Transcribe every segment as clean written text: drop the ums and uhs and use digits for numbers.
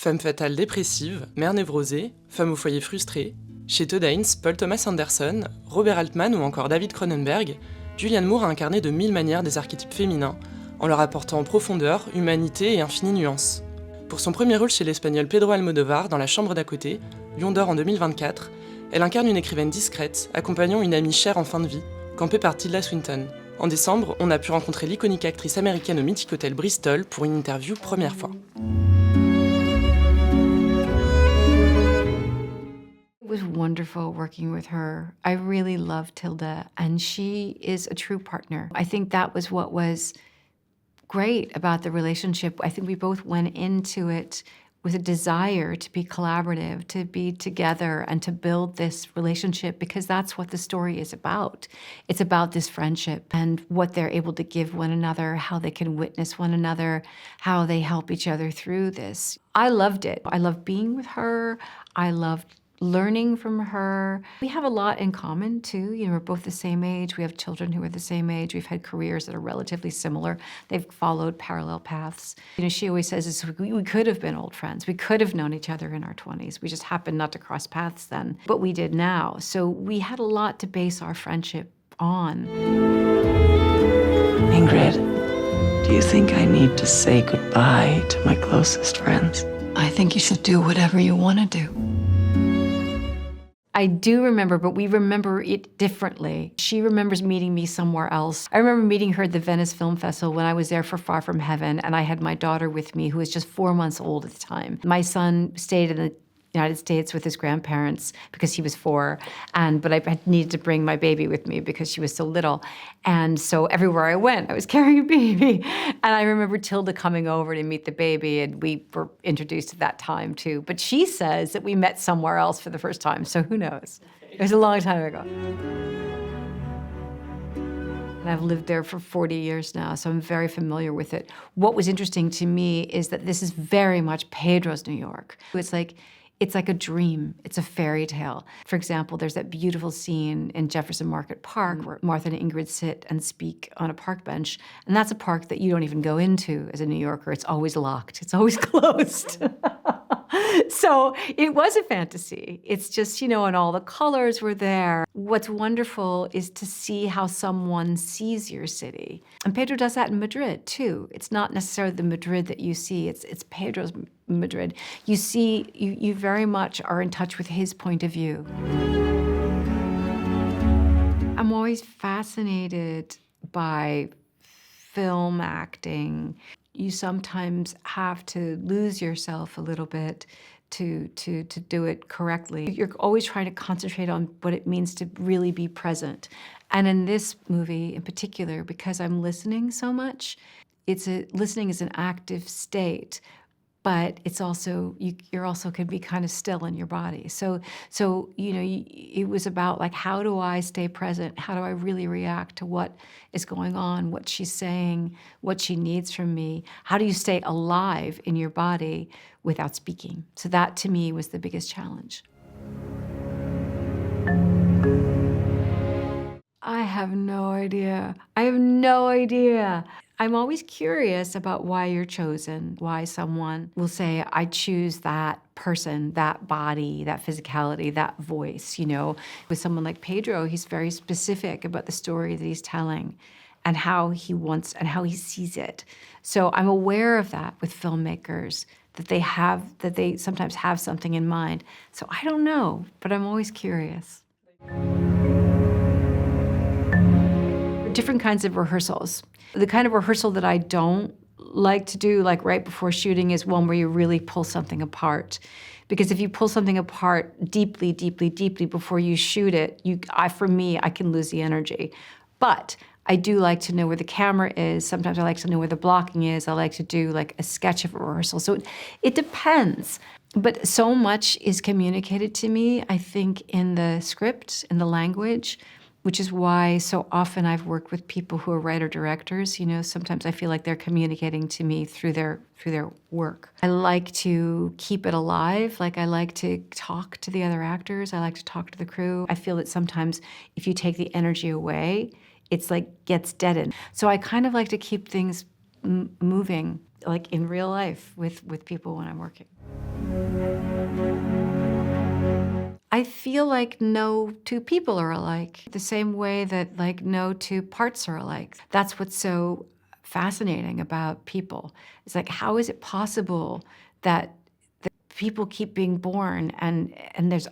Femme fatale dépressive, mère névrosée, femme au foyer frustrée, chez Todd Haynes, Paul Thomas Anderson, Robert Altman ou encore David Cronenberg, Julianne Moore a incarné de 1000 manières des archétypes féminins, en leur apportant profondeur, humanité et infinie nuance. Pour son premier rôle chez l'espagnol Pedro Almodóvar dans La Chambre d'à côté, Lion d'or en 2024, elle incarne une écrivaine discrète, accompagnant une amie chère en fin de vie, campée par Tilda Swinton. En décembre, on a pu rencontrer l'iconique actrice américaine au mythique hôtel Bristol pour une interview Première fois. It was wonderful working with her. I really love Tilda, and she is a true partner. I think that was what was great about the relationship. I think we both went into it with a desire to be collaborative, to be together, and to build this relationship, because that's what the story is about. It's about this friendship and what they're able to give one another, how they can witness one another, how they help each other through this. I loved it. I loved being with her. I loved learning from her. We have a lot in common too. You know, we're both the same age. We have children who are the same age. We've had careers that are relatively similar. They've followed parallel paths. You know, she always says we could have been old friends. We could have known each other in our 20s. We just happened not to cross paths then, but we did now. So we had a lot to base our friendship on. Ingrid, do you think I need to say goodbye to my closest friends? I think you should do whatever you want to do. I do remember, but we remember it differently. She remembers meeting me somewhere else. I remember meeting her at the Venice Film Festival when I was there for Far From Heaven, and I had my daughter with me, who was just 4 months old at the time. My son stayed in the United States with his grandparents because he was 4, but I needed to bring my baby with me because she was so little. And so everywhere I went, I was carrying a baby. And I remember Tilda coming over to meet the baby, and we were introduced at that time too. But she says that we met somewhere else for the first time, so who knows? It was a long time ago. And I've lived there for 40 years now, so I'm very familiar with it. What was interesting to me is that this is very much Pedros New York. It's like a dream. It's a fairy tale. For example, there's that beautiful scene in Jefferson Market Park where Martha and Ingrid sit and speak on a park bench. And that's a park that you don't even go into as a New Yorker. It's always locked. It's always closed. So it was a fantasy. It's just, you know, and all the colors were there. What's wonderful is to see how someone sees your city. And Pedro does that in Madrid, too. It's not necessarily the Madrid that you see. It's Pedro's Madrid. You see, you very much are in touch with his point of view. I'm always fascinated by film acting. You sometimes have to lose yourself a little bit to do it correctly. You're always trying to concentrate on what it means to really be present. And in this movie in particular, because I'm listening so much, listening is an active state, but it's also, you're also can be kind of still in your body. So you know, it was about like, how do I stay present? How do I really react to what is going on, what she's saying, what she needs from me? How do you stay alive in your body without speaking? So that to me was the biggest challenge. I have no idea. I have no idea. I'm always curious about why you're chosen, why someone will say, I choose that person, that body, that physicality, that voice, you know. With someone like Pedro, he's very specific about the story that he's telling and how he wants and how he sees it. So I'm aware of that with filmmakers, that they sometimes have something in mind. So I don't know, but I'm always curious. Different kinds of rehearsals. The kind of rehearsal that I don't like to do, like right before shooting, is one where you really pull something apart. Because if you pull something apart deeply, deeply, deeply before you shoot it, for me, I can lose the energy. But I do like to know where the camera is. Sometimes I like to know where the blocking is. I like to do like a sketch of a rehearsal. So it depends. But so much is communicated to me, I think, in the script, in the language, which is why so often I've worked with people who are writer-directors. You know, sometimes I feel like they're communicating to me through their work. I like to keep it alive. Like, I like to talk to the other actors. I like to talk to the crew. I feel that sometimes if you take the energy away, it's like gets deadened. So I kind of like to keep things moving, like in real life with people when I'm working. I feel like no two people are alike, the same way that like no two parts are alike. That's what's so fascinating about people. It's like, how is it possible that people keep being born and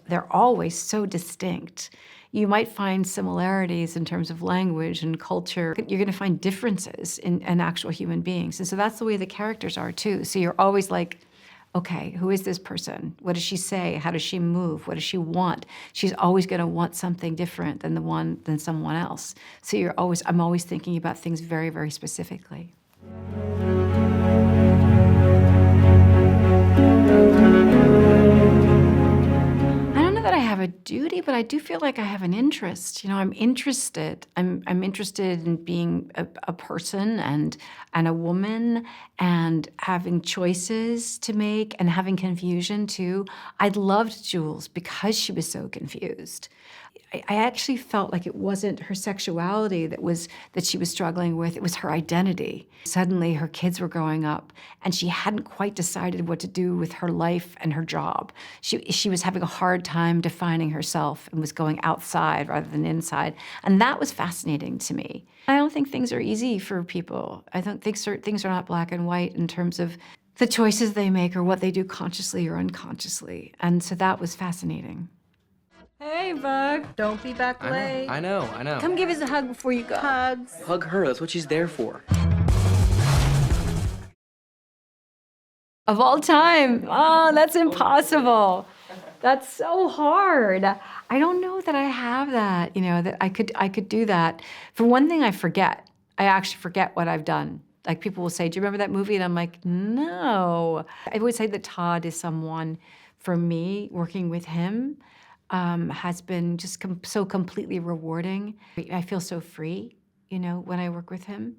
they're always so distinct? You might find similarities in terms of language and culture. You're gonna find differences in actual human beings. And so that's the way the characters are too. So you're always like, okay, who is this person? What does she say? How does she move? What does she want? She's always gonna want something different than someone else. So I'm always thinking about things very, very specifically. That I have a duty, but I do feel like I have an interest. You know, I'm interested. I'm interested in being a person and a woman and having choices to make and having confusion too. I loved Jules because she was so confused. I actually felt like it wasn't her sexuality that she was struggling with, it was her identity. Suddenly her kids were growing up and she hadn't quite decided what to do with her life and her job. She was having a hard time defining herself and was going outside rather than inside. And that was fascinating to me. I don't think things are easy for people. I don't think things are not black and white in terms of the choices they make or what they do consciously or unconsciously. And so that was fascinating. Hey, Bug. Don't be back late. I know. Come give us a hug before you go. Hugs. Hug her, that's what she's there for. Of all time. Oh, that's impossible. That's so hard. I don't know that I have that, you know, that I could do that. For one thing, I forget. I actually forget what I've done. Like people will say, do you remember that movie? And I'm like, no. I would say that Todd is someone, for me, working with him, has been just so completely rewarding. I feel so free, you know, when I work with him.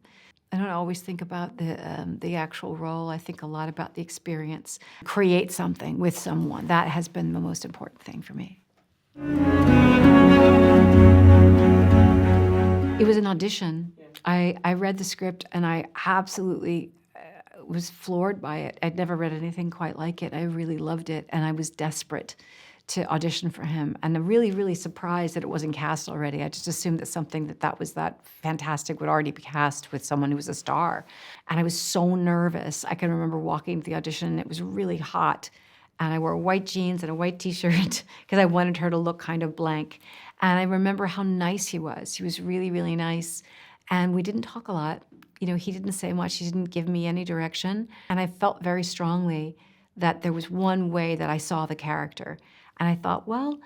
I don't always think about the actual role. I think a lot about the experience. Create something with someone. That has been the most important thing for me. It was an audition. I read the script and I absolutely was floored by it. I'd never read anything quite like it. I really loved it and I was desperate to audition for him. And I'm really, really surprised that it wasn't cast already. I just assumed that something that was that fantastic would already be cast with someone who was a star. And I was so nervous. I can remember walking to the audition and it was really hot. And I wore white jeans and a white t-shirt because I wanted her to look kind of blank. And I remember how nice he was. He was really, really nice. And we didn't talk a lot. You know, he didn't say much. He didn't give me any direction. And I felt very strongly that there was one way that I saw the character. And I thought, well,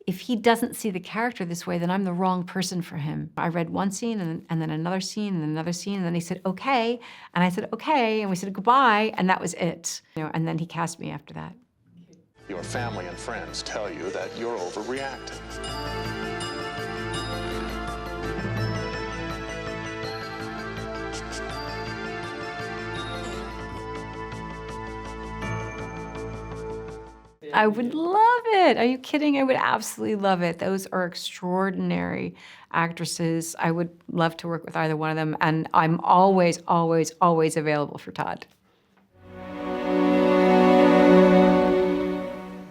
if he doesn't see the character this way, then I'm the wrong person for him. I read one scene and then another scene and another scene, and then he said, okay. And I said, okay, and we said goodbye, and that was it. You know, and then he cast me after that. Your family and friends tell you that you're overreacting. I would love it. Are you kidding? I would absolutely love it. Those are extraordinary actresses. I would love to work with either one of them, and I'm always, always, always available for Todd.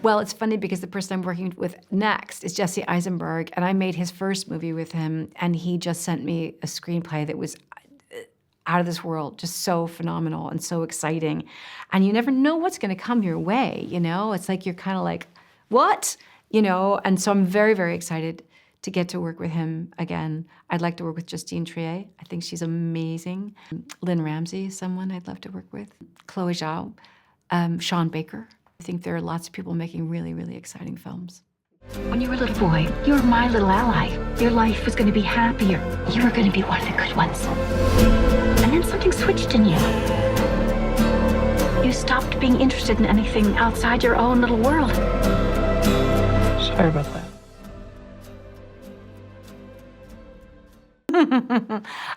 Well, it's funny because the person I'm working with next is Jesse Eisenberg, and I made his first movie with him, and he just sent me a screenplay that was out of this world, just so phenomenal and so exciting. And you never know what's gonna come your way, you know? It's like you're kind of like, what? You know, and so I'm very, very excited to get to work with him again. I'd like to work with Justine Triet. I think she's amazing. Lynn Ramsey is someone I'd love to work with. Chloe Zhao, Sean Baker. I think there are lots of people making really, really exciting films. When you were a little boy, you were my little ally. Your life was going to be happier. You were going to be one of the good ones. And then something switched in you. You stopped being interested in anything outside your own little world. Sorry about that.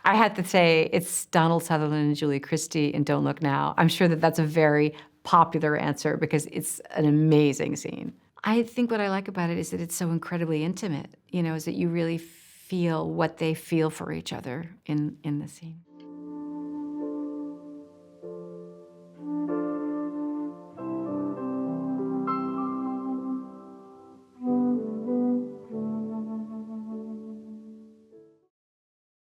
I had to say it's Donald Sutherland and Julie Christie in Don't Look Now. I'm sure that that's a very popular answer because it's an amazing scene. I think what I like about it is that it's so incredibly intimate, you know, is that you really feel what they feel for each other in the scene.